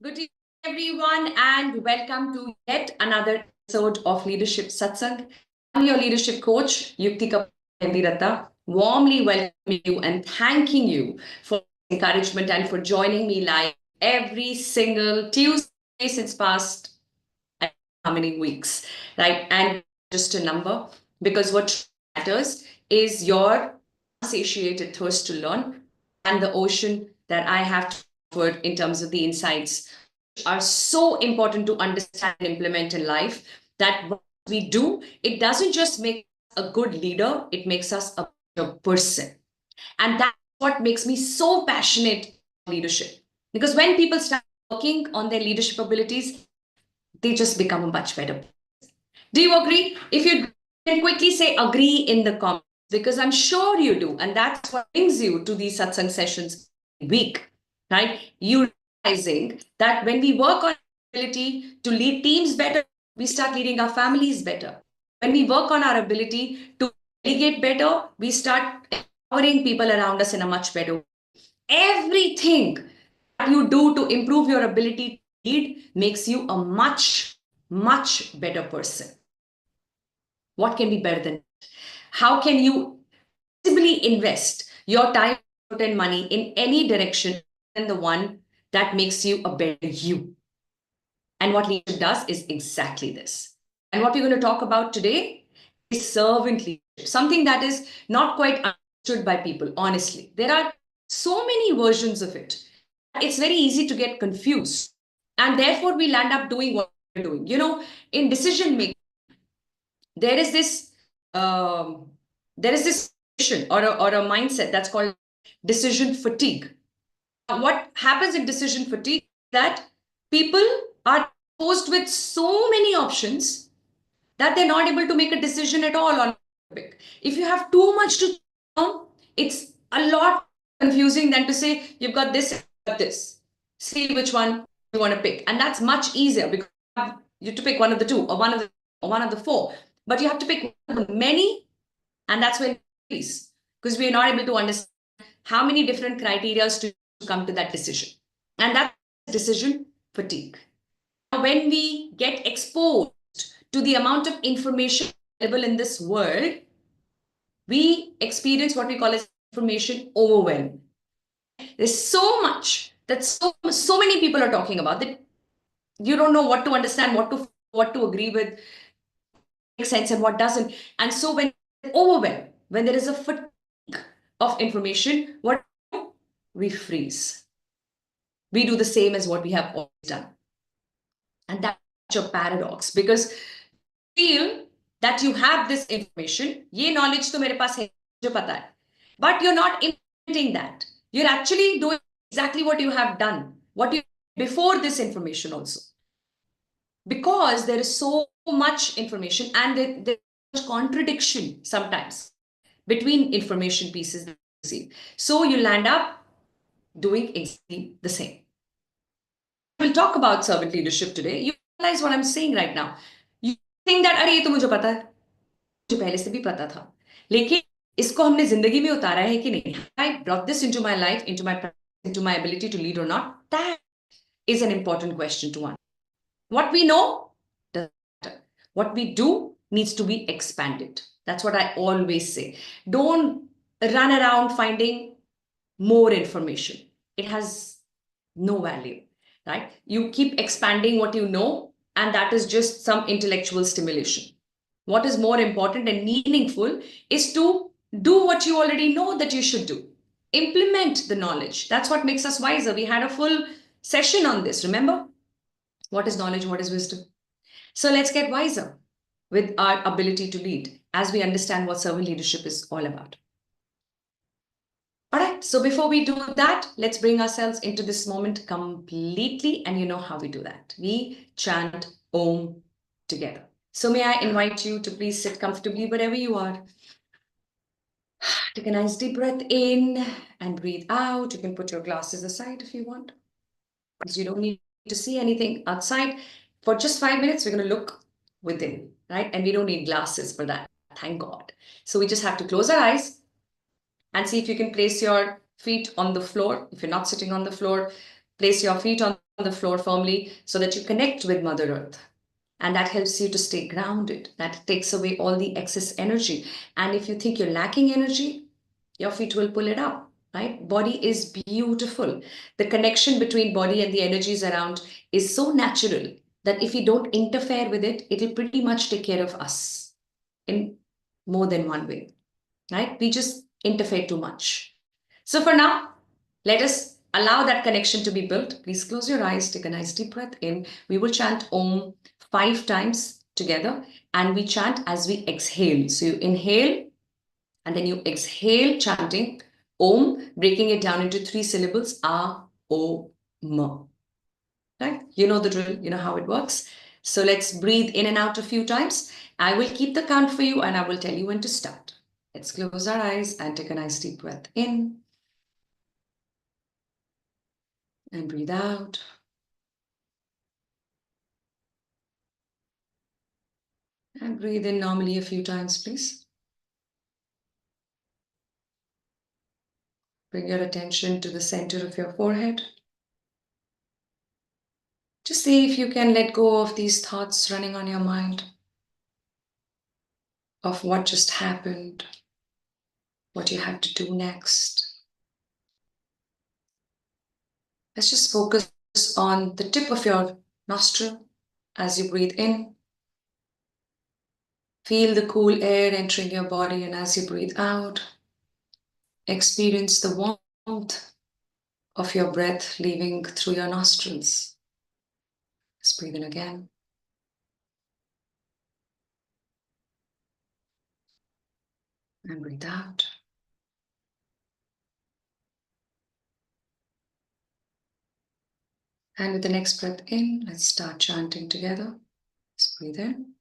Good evening, everyone, and welcome to yet another episode of Leadership Satsang. I'm your leadership coach, Yuktika Pendirata, warmly welcoming you and thanking you for encouragement and for joining me live every single Tuesday since past how many weeks, right? And just a number, because what matters is your satiated thirst to learn and the ocean that I have to offer in terms of the insights are so important to understand and implement in life that what we do, it doesn't just make us a good leader, it makes us a better person. And that's what makes me so passionate about leadership. Because when people start working on their leadership abilities, they just become a much better person. Do you agree? If you can quickly say agree in the comments, because I'm sure you do. And that's what brings you to these satsang sessions week, right? You realizing that when we work on ability to lead teams better, we start leading our families better. When we work on our ability to delegate better, we start empowering people around us in a much better way. Everything that you do to improve your ability to lead makes you a much better person. What can be better than that? How can you possibly invest your time and money in any direction than the one that makes you a better you? And what leadership does is exactly this. And what we're going to talk about today is servant leadership, something that is not quite understood by people, honestly. There are so many versions of it. It's very easy to get confused. And therefore, we'll end up doing what we're doing. In decision making, there is this um, there is this or a mindset that's called decision fatigue. What happens in decision fatigue that people are posed with so many options that they're not able to make a decision at all on a topic. If you have too much to know, it's a lot confusing than to say you've got this and got this. See which one you want to pick, and that's much easier because you have to pick one of the two or one of the four. But you have to pick one of the many, and that's when increase because we are not able to understand how many different criteria to come to that decision, and that's decision fatigue. Now, when we get exposed to the amount of information available in this world, we experience what we call as information overwhelm. There's so much that so many people are talking about that you don't know what to understand, what to agree with, makes sense and what doesn't. And so when overwhelm, when there is a fatigue of information, what we freeze. We do the same as what we have always done. And that's a paradox because feel that you have this information, ye knowledge to mere paas hai, mujhe pata hai, but you're not implementing that. You're actually doing exactly what you have done, what you before this information also. Because there is so much information and there's contradiction sometimes between information pieces that you receive. So you land up doing exactly the same. We'll talk about servant leadership today. You realize what I'm saying right now. You think that अरे ये तो मुझे पता है, मुझे पहले से भी पता था, लेकिन इसको हमने जिंदगी में उतारा है कि नहीं? I brought this into my life, into my ability to lead or not? That is an important question to answer. What we know doesn't matter. What we do needs to be expanded. That's what I always say. Don't run around finding more information. It has no value, right? You keep expanding what you know, and that is just some intellectual stimulation. What is more important and meaningful is to do what you already know that you should do. Implement the knowledge. That's what makes us wiser. We had a full session on this, remember? What is knowledge? What is wisdom? So let's get wiser with our ability to lead as we understand what servant leadership is all about. All right, so before we do that, let's bring ourselves into this moment completely. And you know how we do that. We chant Om together. So may I invite you to please sit comfortably wherever you are. Take a nice deep breath in and breathe out. You can put your glasses aside if you want, because you don't need to see anything outside. For just 5 minutes, we're going to look within, right? And we don't need glasses for that, thank God. So we just have to close our eyes and see if you can place your feet on the floor. If you're not sitting on the floor, place your feet on the on the floor firmly so that you connect with Mother Earth. And that helps you to stay grounded. That takes away all the excess energy. And if you think you're lacking energy, your feet will pull it up, right? Body is beautiful. The connection between body and the energies around is so natural that if we don't interfere with it, it'll pretty much take care of us in more than one way, right? We just interfere too much. So for now, let us allow that connection to be built. Please close your eyes, take a nice deep breath in. We will chant Om 5 times together, and we chant as we exhale. So you inhale and then you exhale, chanting Om, breaking it down into 3 syllables, A, O, M. Right? You know the drill, you know how it works. So let's breathe in and out a few times. I will keep the count for you and I will tell you when to start. Let's close our eyes and take a nice deep breath in. And breathe out. And breathe in normally a few times, please. Bring your attention to the center of your forehead. Just see if you can let go of these thoughts running on your mind of what just happened, what you have to do next. Let's just focus on the tip of your nostril as you breathe in. Feel the cool air entering your body, and as you breathe out, experience the warmth of your breath leaving through your nostrils. Let's breathe in again. And breathe out. And with the next breath in, let's start chanting together. Let's breathe in.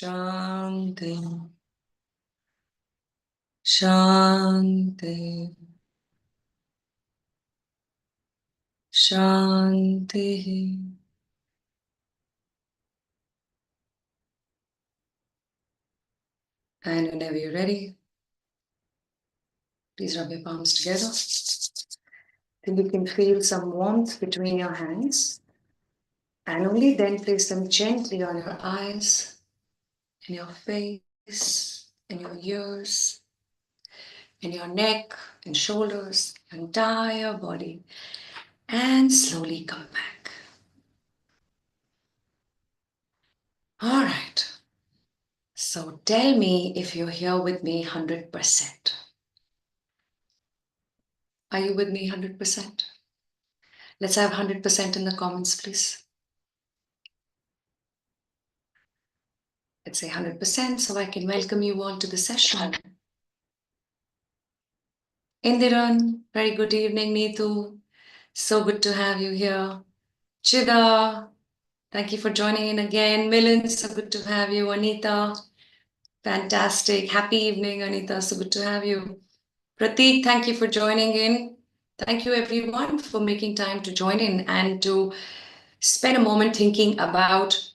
Shanti, Shanti, Shanti. And whenever you're ready, please rub your palms together. Then you can feel some warmth between your hands. And only then place them gently on your eyes, in your face, in your ears, in your neck and shoulders, your entire body. And slowly come back. All right. So tell me if you're here with me 100%. Are you with me 100%? Let's have 100% in the comments, please. Let's say 100% so I can welcome you all to the session. Indiran, very good evening, Neetu. So good to have you here. Chida, thank you for joining in again. Milan, so good to have you. Anita, Fantastic. Happy evening, Anita. So good to have you. Prateek, thank you for joining in. Thank you, everyone, for making time to join in and to spend a moment thinking about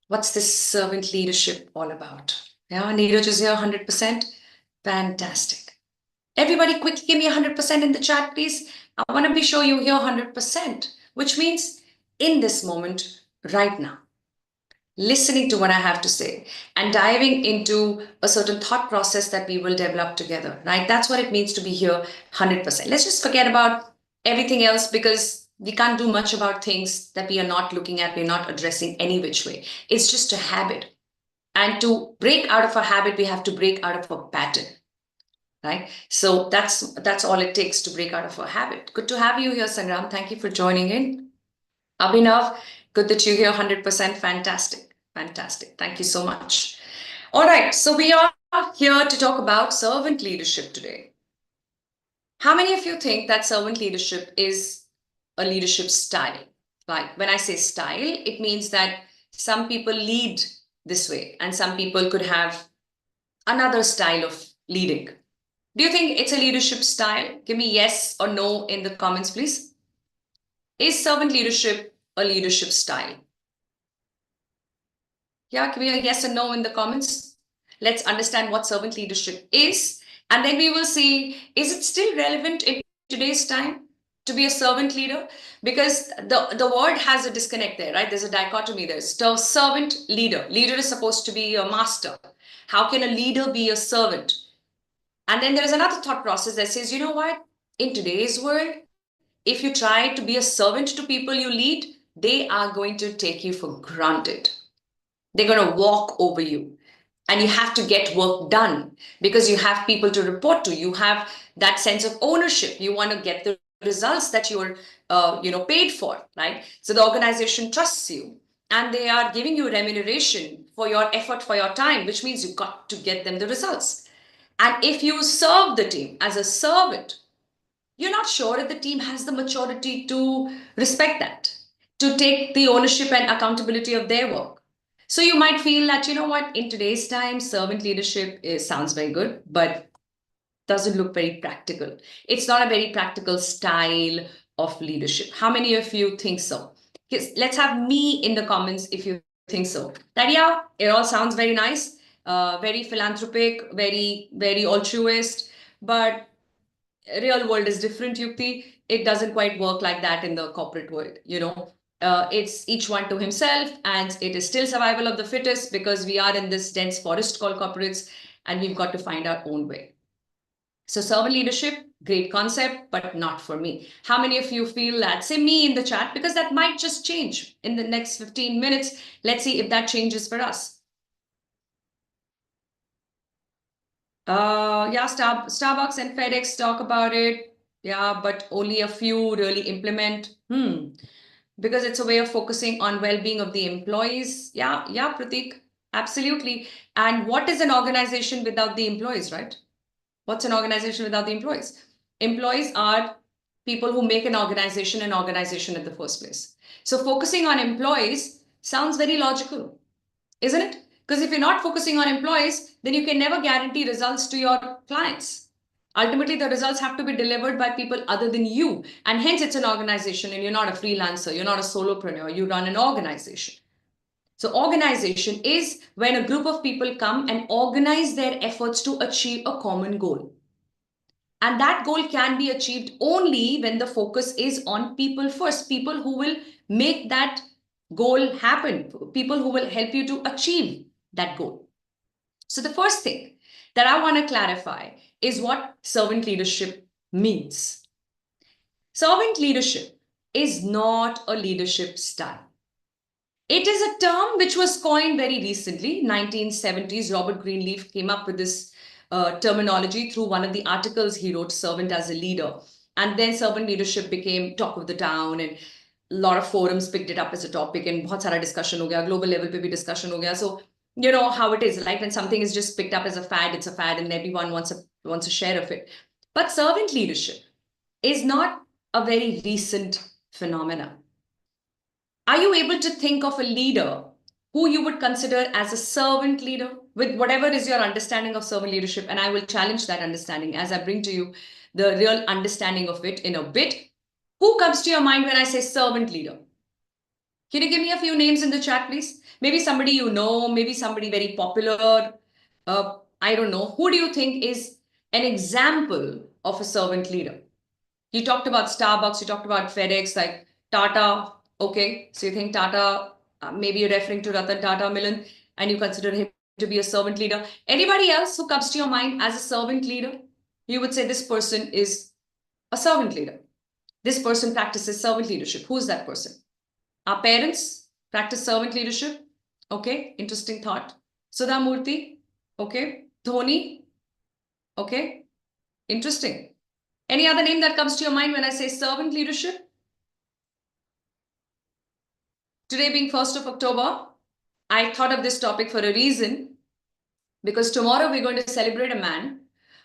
what's this servant leadership all about. Yeah, Neeraj is here 100%. Fantastic. Everybody, quickly give me 100% in the chat, please. I want to be sure you hear 100%, which means in this moment, right now, listening to what I have to say and diving into a certain thought process that we will develop together, right? That's what it means to be here 100%. Let's just forget about everything else because we can't do much about things that we are not looking at, we're not addressing any which way. It's just a habit. And to break out of a habit, we have to break out of a pattern, right? So that's all it takes to break out of a habit. Good to have you here, Sangram. Thank you for joining in. Abhinav, good that you're here 100%. Fantastic. Fantastic. Thank you so much. All right. So we are here to talk about servant leadership today. How many of you think that servant leadership is a leadership style? Like when I say style, it means that some people lead this way and some people could have another style of leading. Do you think it's a leadership style? Give me yes or no in the comments, please. Is servant leadership a leadership style? Yeah, give me a yes and no in the comments. Let's understand what servant leadership is. And then we will see, is it still relevant in today's time to be a servant leader? Because the word has a disconnect there, right? There's a dichotomy there. So servant, leader. Leader is supposed to be a master. How can a leader be a servant? And then there's another thought process that says, you know what? In today's world, if you try to be a servant to people you lead, they are going to take you for granted. They're going to walk over you. And you have to get work done because you have people to report to. You have that sense of ownership. You want to get the results that you're paid for, right? So the organization trusts you and they are giving you remuneration for your effort, for your time, which means you've got to get them the results. And if you serve the team as a servant, you're not sure if the team has the maturity to respect that, to take the ownership and accountability of their work. So you might feel that, you know what, in today's time, servant leadership sounds very good, but doesn't look very practical. It's not a very practical style of leadership. How many of you think so? Let's have me in the comments if you think so. That, yeah, it all sounds very nice, very philanthropic, very, very altruist, but real world is different, Yukti. It doesn't quite work like that in the corporate world, it's each one to himself, and it is still survival of the fittest because we are in this dense forest called corporates, and we've got to find our own way. So servant leadership, great concept, but not for me. How many of you feel that? Say me in the chat, because that might just change in the next 15 minutes. Let's see if that changes for us. Yeah, Starbucks and FedEx talk about it. Yeah, but only a few really implement. Because it's a way of focusing on well-being of the employees. Yeah, Pratik, absolutely. And what is an organization without the employees, right? What's an organization without the employees? Employees are people who make an organization in the first place. So focusing on employees sounds very logical, isn't it? Because if you're not focusing on employees, then you can never guarantee results to your clients. Ultimately, the results have to be delivered by people other than you. And hence, it's an organization, and you're not a freelancer, you're not a solopreneur, you run an organization. So, organization is when a group of people come and organize their efforts to achieve a common goal. And that goal can be achieved only when the focus is on people first, people who will make that goal happen, people who will help you to achieve that goal. So, the first thing that I want to clarify is what servant leadership means. Servant leadership is not a leadership style. It is a term which was coined very recently, 1970s. Robert Greenleaf came up with this terminology through one of the articles he wrote, Servant as a Leader. And then servant leadership became talk of the town, and a lot of forums picked it up as a topic, and बहुत सारा discussion हो गया, global level पे भी discussion हो गया. So you know how it is, like when something is just picked up as a fad, it's a fad, and everyone wants a share of it. But servant leadership is not a very recent phenomenon. Are you able to think of a leader who you would consider as a servant leader, with whatever is your understanding of servant leadership. And I will challenge that understanding as I bring to you the real understanding of it in a bit. Who comes to your mind when I say servant leader? Can you give me a few names in the chat, please? Maybe somebody you know, maybe somebody very popular. I don't know. Who do you think is an example of a servant leader? You talked about Starbucks, you talked about FedEx, like Tata. Okay, so you think Tata, maybe you're referring to Ratan Tata Milan, and you consider him to be a servant leader. Anybody else who comes to your mind as a servant leader? You would say this person is a servant leader. This person practices servant leadership. Who is that person? Our parents practice servant leadership. Okay, interesting thought. Sudha Murthy. Okay. Dhoni. Okay, interesting. Any other name that comes to your mind when I say servant leadership? Today being 1st of October, I thought of this topic for a reason, because tomorrow we're going to celebrate a man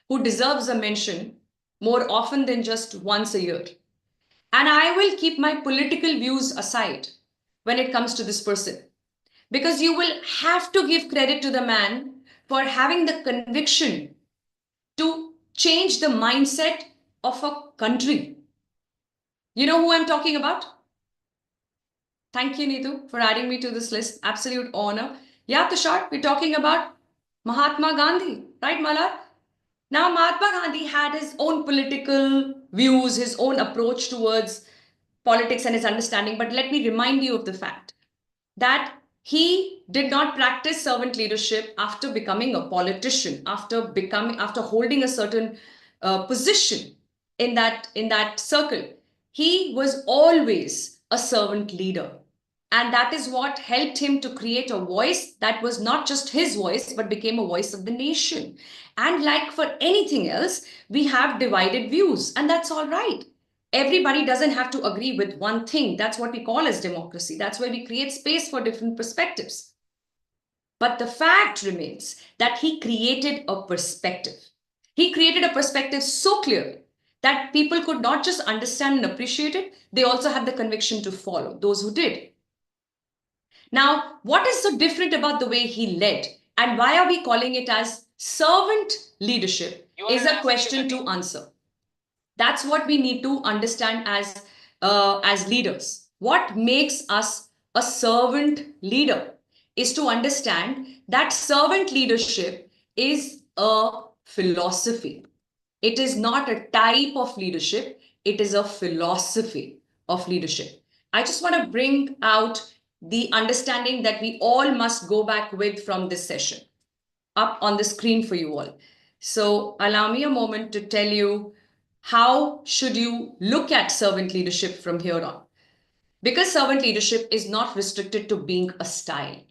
who deserves a mention more often than just once a year. And I will keep my political views aside when it comes to this person, because you will have to give credit to the man for having the conviction to change the mindset of a country. You know who I'm talking about? Thank you, Neetu, for adding me to this list. Absolute honor. Yeah, Tushar, we're talking about Mahatma Gandhi, right, Malar? Now, Mahatma Gandhi had his own political views, his own approach towards politics and his understanding. But let me remind you of the fact that he did not practice servant leadership after becoming a politician, after holding a certain position in that circle. He was always a servant leader, and that is what helped him to create a voice that was not just his voice but became a voice of the nation. And like for anything else, we have divided views, and that's all right. Everybody doesn't have to agree with one thing. That's what we call as democracy. That's where we create space for different perspectives. But the fact remains that he created a perspective. He created a perspective so clear that people could not just understand and appreciate it, they also had the conviction to follow, those who did. Now, what is so different about the way he led, and why are we calling it as servant leadership, is a question to answer. That's what we need to understand as leaders. What makes us a servant leader is to understand that servant leadership is a philosophy. It is not a type of leadership, it is a philosophy of leadership. I just want to bring out the understanding that we all must go back with from this session up on the screen for you all. So allow me a moment to tell you how should you look at servant leadership from here on. Because servant leadership is not restricted to being a style.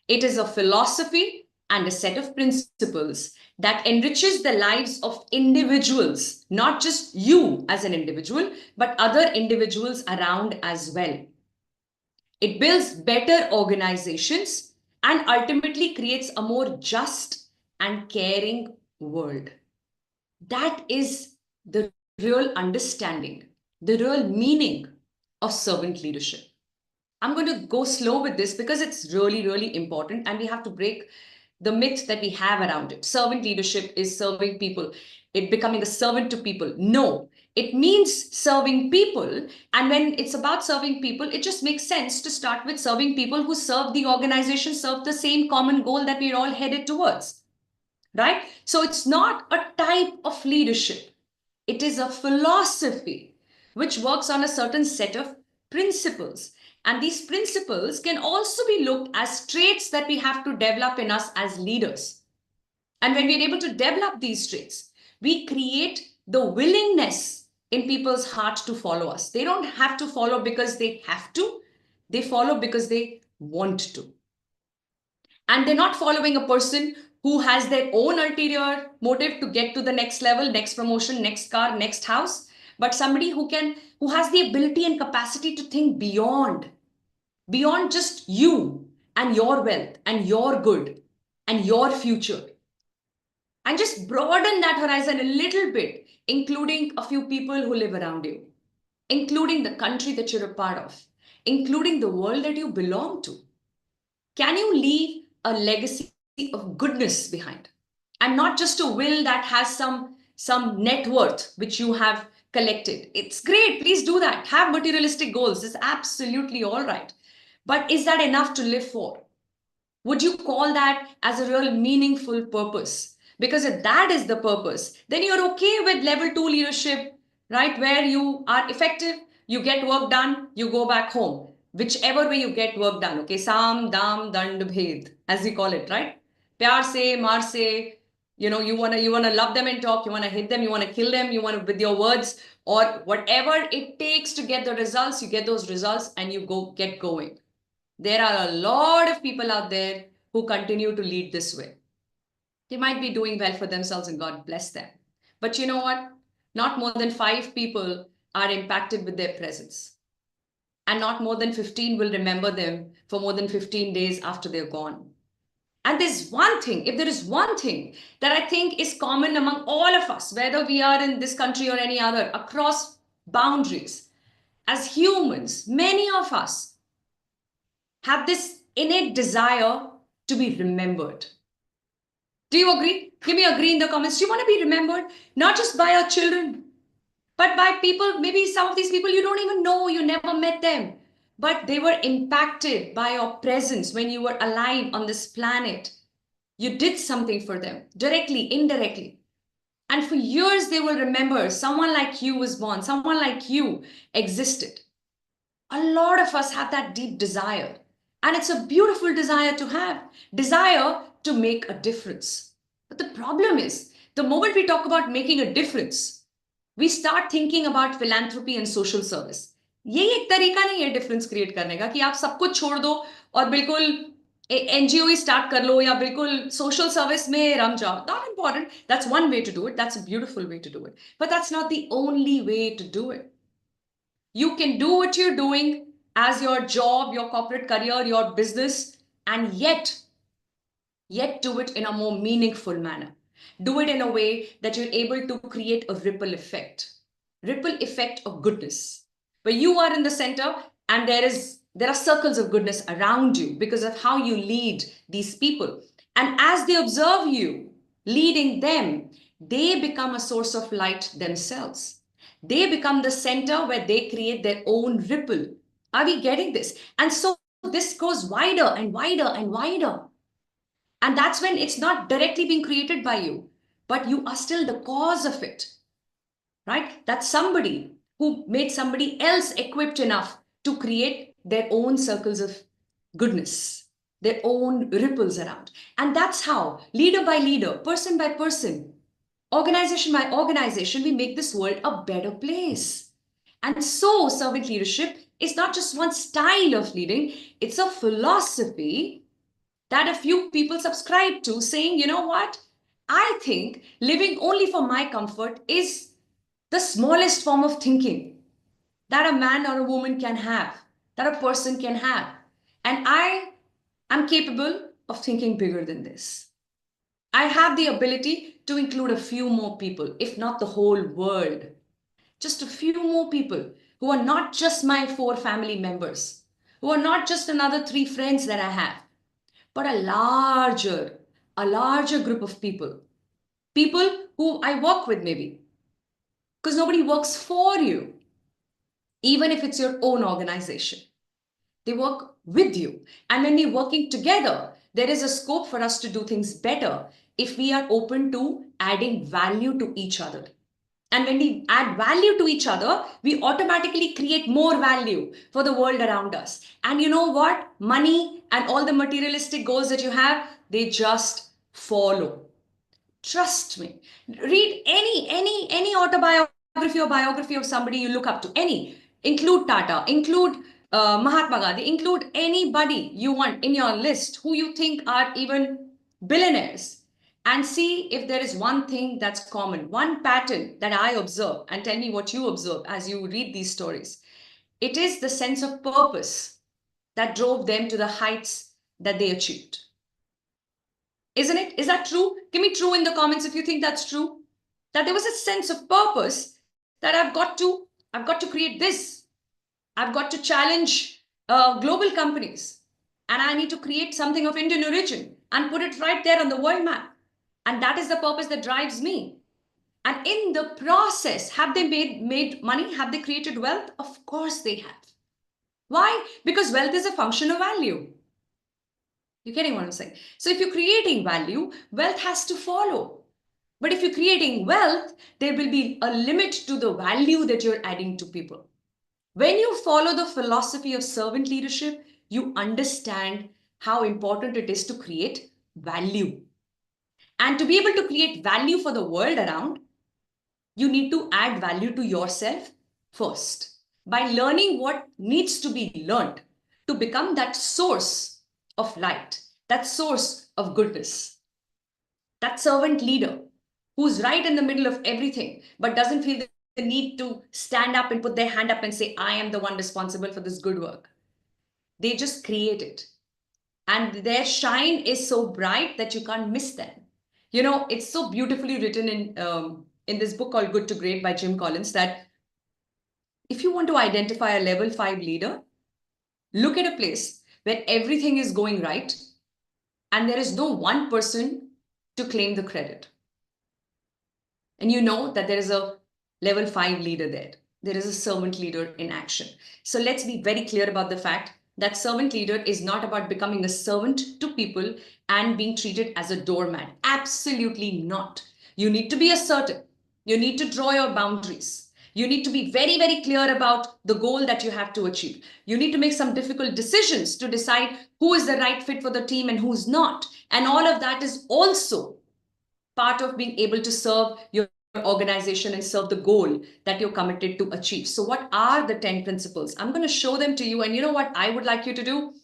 It is a philosophy and a set of principles that enriches the lives of individuals, not just you as an individual, but other individuals around as well. It builds better organizations and ultimately creates a more just and caring world. That is the real understanding, the real meaning of servant leadership. I'm going to go slow with this because it's really, really important, and we have to break the myth that we have around it. Servant leadership is serving people, it becoming a servant to people. No, it means serving people. And when it's about serving people, it just makes sense to start with serving people who serve the organization, serve the same common goal that we're all headed towards. Right? So it's not a type of leadership. It is a philosophy which works on a certain set of principles. And these principles can also be looked as traits that we have to develop in us as leaders. And when we're able to develop these traits, we create the willingness in people's heart to follow us. They don't have to follow because they have to, they follow because they want to. And they're not following a person who has their own ulterior motive to get to the next level, next promotion, next car, next house, but somebody who has the ability and capacity to think beyond just you and your wealth and your good and your future, and just broaden that horizon a little bit, including a few people who live around you, including the country that you're a part of, including the world that you belong to. Can you leave a legacy of goodness behind? And not just a will that has some net worth which you have collected. It's great, please do that. Have materialistic goals, it's absolutely all right. But is that enough to live for? Would you call that as a real meaningful purpose? Because if that is the purpose, then you're okay with level 2 leadership, right? Where you are effective, you get work done, you go back home. Whichever way you get work done, okay? Sam, dam, dand, bhed, as we call it, right? Pyar se, maar se, you wanna love them and talk, you wanna hit them, you wanna kill them, you wanna with your words, or whatever it takes to get the results, you get those results and you go get going. There are a lot of people out there who continue to lead this way. They might be doing well for themselves and God bless them. But you know what? Not more than 5 people are impacted with their presence. And not more than 15 will remember them for more than 15 days after they're gone. And there's one thing, if there is one thing that I think is common among all of us, whether we are in this country or any other, across boundaries, as humans, many of us have this innate desire to be remembered. Do you agree? Give me agree in the comments. Do you want to be remembered? Not just by our children, but by people, maybe some of these people you don't even know, you never met them, but they were impacted by your presence when you were alive on this planet. You did something for them, directly, indirectly. And for years, they will remember someone like you was born, someone like you existed. A lot of us have that deep desire. And it's a beautiful desire to have, desire to make a difference. But the problem is, the moment we talk about making a difference, we start thinking about philanthropy and social service. ये एक तरीका नहीं है difference create करने का कि आप सब कुछ छोड़ दो और बिल्कुल एनजीओ ही स्टार्ट कर लो या बिल्कुल सोशल सर्विस में रम जाओ. Not important. That's one way to do it. That's a beautiful way to do it. But that's not the only way to do it. You can do what you're doing as your job, your corporate career, your business, and yet do it in a more meaningful manner. Do it in a way that you're able to create a ripple effect of goodness, where you are in the center and there are circles of goodness around you because of how you lead these people. And as they observe you leading them, they become a source of light themselves. They become the center where they create their own ripple. Are we getting this? And so this goes wider and wider and wider. And that's when it's not directly being created by you, but you are still the cause of it, right? That's somebody who made somebody else equipped enough to create their own circles of goodness, their own ripples around. And that's how, leader by leader, person by person, organization by organization, we make this world a better place. And so, servant leadership is not just one style of leading, it's a philosophy that a few people subscribe to, saying, you know what? I think living only for my comfort is the smallest form of thinking that a man or a woman can have, that a person can have. And I am capable of thinking bigger than this. I have the ability to include a few more people, if not the whole world. Just a few more people who are not just my 4 family members, who are not just another 3 friends that I have, but a larger group of people. People who I work with, maybe. Because nobody works for you, even if it's your own organization. They work with you. And when we're working together, there is a scope for us to do things better if we are open to adding value to each other. And when we add value to each other, we automatically create more value for the world around us. And you know what? Money and all the materialistic goals that you have, they just follow. Trust me. Read any autobiography or biography of somebody you look up to. Any. Include Tata, include Mahatma Gandhi, include anybody you want in your list who you think are even billionaires, and see if there is one thing that's common, one pattern that I observe, and tell me what you observe as you read these stories. It is the sense of purpose that drove them to the heights that they achieved. Isn't it? Is that true? Give me true in the comments if you think that's true. That there was a sense of purpose that I've got to create this. I've got to challenge global companies. and I need to create something of Indian origin and put it right there on the world map. And that is the purpose that drives me. And in the process, have they made money? Have they created wealth? Of course they have. Why? Because wealth is a function of value. You're getting what I'm saying? So if you're creating value, wealth has to follow. But if you're creating wealth, there will be a limit to the value that you're adding to people. When you follow the philosophy of servant leadership, you understand how important it is to create value. And to be able to create value for the world around, you need to add value to yourself first by learning what needs to be learned to become that source of light, that source of goodness, that servant leader who's right in the middle of everything but doesn't feel the need to stand up and put their hand up and say, I am the one responsible for this good work. They just create it. And their shine is so bright that you can't miss them. You know, it's so beautifully written in this book called Good to Great by Jim Collins that if you want to identify a level 5 leader, look at a place where everything is going right and there is no one person to claim the credit. And you know that there is a level 5 leader there. There is a servant leader in action. So let's be very clear about the fact that servant leader is not about becoming a servant to people and being treated as a doormat. Absolutely not. You need to be assertive. You need to draw your boundaries. You need to be very, very clear about the goal that you have to achieve. You need to make some difficult decisions to decide who is the right fit for the team and who's not. And all of that is also part of being able to serve your organization and serve the goal that you're committed to achieve. So what are the 10 principles? I'm going to show them to you. And you know what I would like you to do?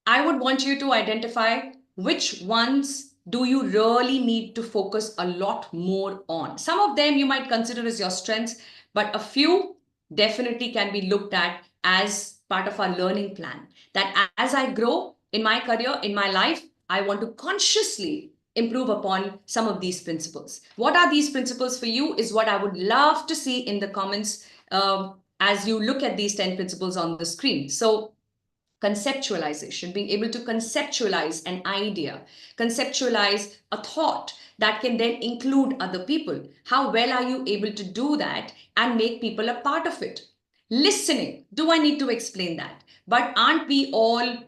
I would want you to identify which ones do you really need to focus a lot more on. Some of them you might consider as your strengths, but a few definitely can be looked at as part of our learning plan. That as I grow in my career, in my life, I want to consciously improve upon some of these principles. What are these principles for you is what I would love to see in the comments as you look at these 10 principles on the screen. So conceptualization, being able to conceptualize an idea, conceptualize a thought that can then include other people. How well are you able to do that and make people a part of it? Listening, do I need to explain that? But aren't we all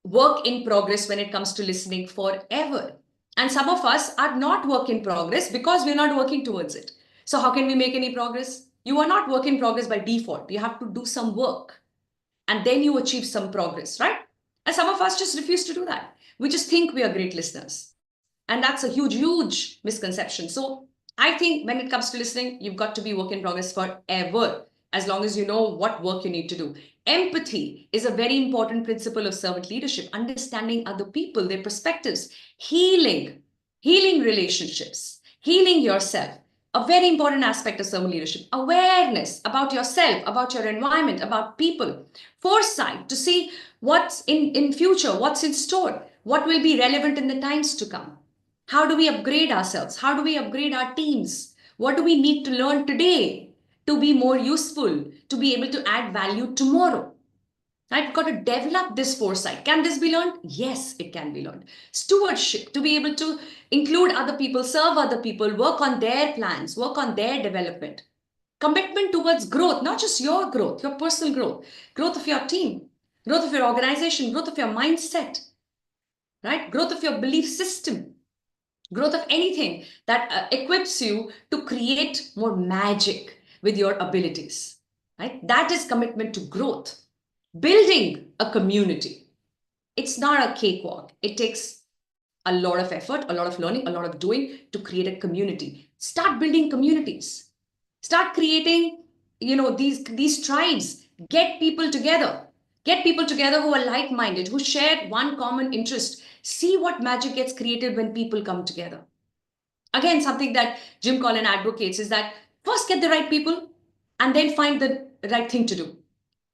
work in progress when it comes to listening forever? And some of us are not work in progress because we're not working towards it. So how can we make any progress? You are not work in progress by default. You have to do some work and then you achieve some progress, right? And some of us just refuse to do that. We just think we are great listeners. And that's a huge, huge misconception. So I think when it comes to listening, you've got to be work in progress forever, as long as you know what work you need to do. Empathy is a very important principle of servant leadership, understanding other people, their perspectives, healing relationships, healing yourself. A very important aspect of servant leadership. Awareness about yourself, about your environment, about people. Foresight to see what's in future, what's in store, what will be relevant in the times to come. How do we upgrade ourselves? How do we upgrade our teams? What do we need to learn today to be more useful, to be able to add value tomorrow? Right? We've got to develop this foresight. Can this be learned? Yes, it can be learned. Stewardship, to be able to include other people, serve other people, work on their plans, work on their development. Commitment towards growth, not just your growth, your personal growth, growth of your team, growth of your organization, growth of your mindset, right? Growth of your belief system, growth of anything that equips you to create more magic with your abilities, right? That is commitment to growth. Building a community. It's not a cakewalk. It takes a lot of effort, a lot of learning, a lot of doing to create a community. Start building communities. Start creating, these tribes. Get people together. Get people together who are like-minded, who share one common interest. See what magic gets created when people come together. Again, something that Jim Collins advocates is that first get the right people and then find the right thing to do.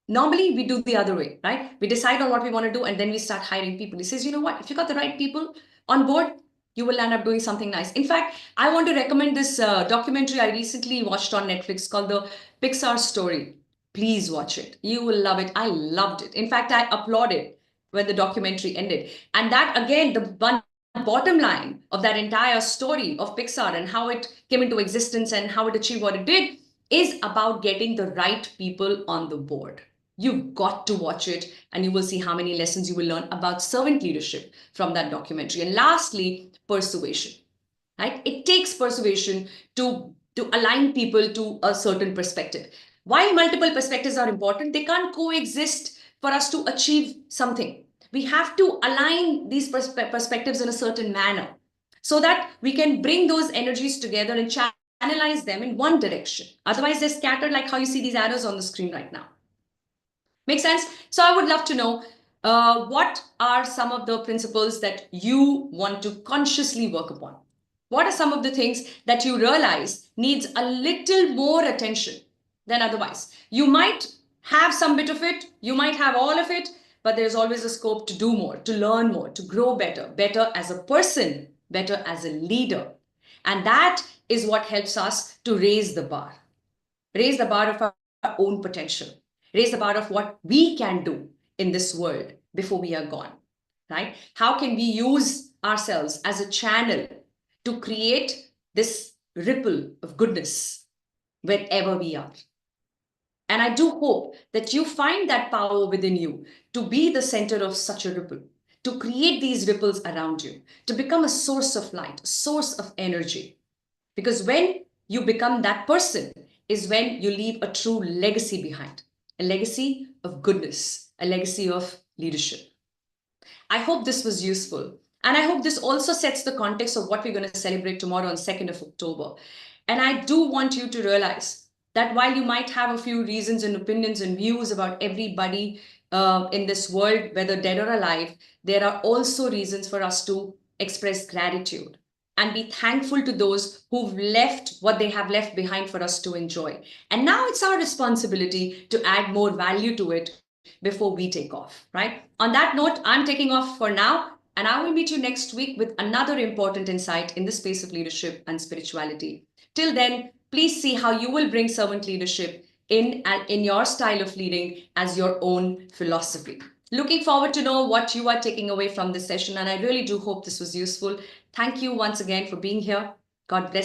Normally, we do the other way, right? We decide on what we want to do and then we start hiring people. He says, you know what? If you got the right people on board, you will end up doing something nice. In fact, I want to recommend this documentary I recently watched on Netflix called The Pixar Story. Please watch it. You will love it. I loved it. In fact, I applauded when the documentary ended. And that, again, the one bottom line of that entire story of Pixar and how it came into existence and how it achieved what it did is about getting the right people on the board. You've got to watch it, and you will see how many lessons you will learn about servant leadership from that documentary. And lastly, persuasion. Right? It takes persuasion to align people to a certain perspective. While multiple perspectives are important, they can't coexist for us to achieve something. We have to align these perspectives in a certain manner so that we can bring those energies together and channelize them in one direction. Otherwise, they're scattered like how you see these arrows on the screen right now. Make sense? So I would love to know what are some of the principles that you want to consciously work upon? What are some of the things that you realize needs a little more attention than otherwise? You might have some bit of it, you might have all of it, but there's always a scope to do more, to learn more, to grow better, better as a person, better as a leader. And that is what helps us to raise the bar of our own potential, raise the bar of what we can do in this world before we are gone, right? How can we use ourselves as a channel to create this ripple of goodness wherever we are? And I do hope that you find that power within you to be the center of such a ripple, to create these ripples around you, to become a source of light, a source of energy. Because when you become that person is when you leave a true legacy behind, a legacy of goodness, a legacy of leadership. I hope this was useful. And I hope this also sets the context of what we're going to celebrate tomorrow on 2nd of October. And I do want you to realize that while you might have a few reasons and opinions and views about everybody in this world, whether dead or alive, there are also reasons for us to express gratitude and be thankful to those who've left what they have left behind for us to enjoy. And now it's our responsibility to add more value to it before we take off, right? On that note, I'm taking off for now, and I will meet you next week with another important insight in the space of leadership and spirituality. Till then, please see how you will bring servant leadership in your style of leading as your own philosophy. Looking forward to know what you are taking away from this session, and I really do hope this was useful. Thank you once again for being here. God bless.